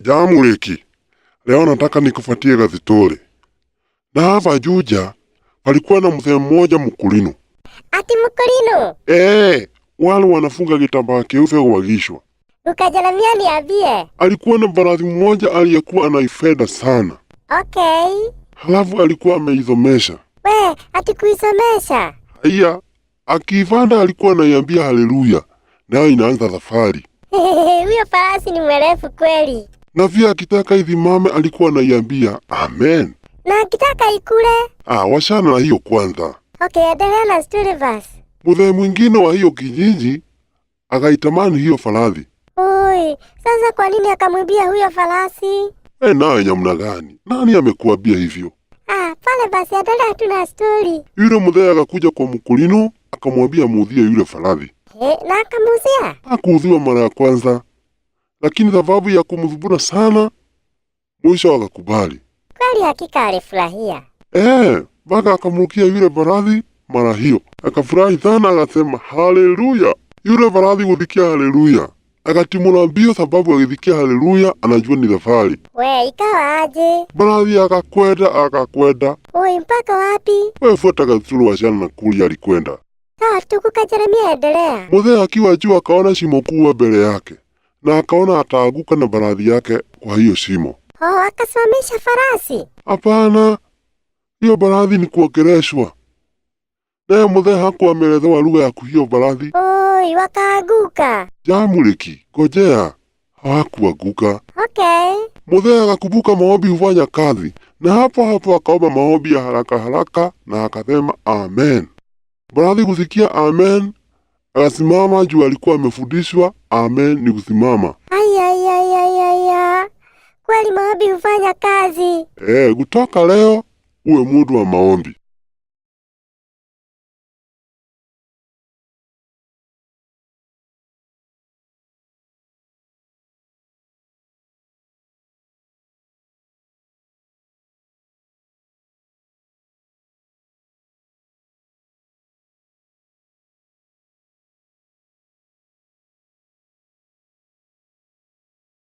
Jamuliki, leo nataka nikufuatie gazitori. Na hapa Juja palikuwa na mzee mmoja mkulino. Ati mkulino? Wale wanafunga kitambaa keupe kuwagishwa. Ukajalamia niambie. Alikuwa na barazi mmoja aliyekuwa anaipenda sana. Okay. Halafu alikuwa ameizomesha. Ati kuisomesha? Haya, akivanda alikuwa anaiambia haleluya, nayo inaanza safari. Huyo farasi ni mwerefu kweli. Na pia akitaka idhimame alikuwa anaiambia amen. Na akitaka ikule? Washana na hiyo kwanza. Okay, endelea na story verse. Mzee mwingine wa hiyo kijiji akaitamani hiyo farasi. Oi, sasa kwa nini akamwibia huyo farasi? Naye namna gani? Nani amekuambia hivyo? Pale basi endelea tu na story. Yule mzee akakuja kwa mkulino akamwambia muudhie yule farasi. Na akamuuzia? Hakuudhiwa mara ya kwanza, lakini sababu ya kumdhubura sana, mwisho akakubali. Kweli hakika alifurahia. Mpaka akamrukia yule farasi mara hiyo. Akafurahi sana akasema haleluya. Yule farasi kudhikia haleluya akatimula mbio, sababu akidhikia haleluya anajua ni safari. Ikawa aje? Farasi akakwenda. Oi, mpaka wapi? Fuata Gazituru washana na kuli alikwenda. Sawa, tukukajaramia endelea. Mzee akiwa juu akaona shimo kubwa mbele yake, na akaona ataaguka na farasi yake kwa hiyo shimo. Akasimamisha farasi? Hapana, hiyo farasi ni kuogeleshwa. Naye mzee hakuwa ameelezewa lugha ya hiyo farasi. Oi, wakaaguka. Jamuliki, ngojea, hawakuanguka. Okay. Mzee akakumbuka maombi hufanya kazi, na hapo akaomba maombi ya haraka haraka na akasema amen. Farasi kusikia amen, akasimama juu alikuwa amefundishwa amen ni kusimama. Kweli maombi hufanya kazi. Kutoka leo uwe mtu wa maombi.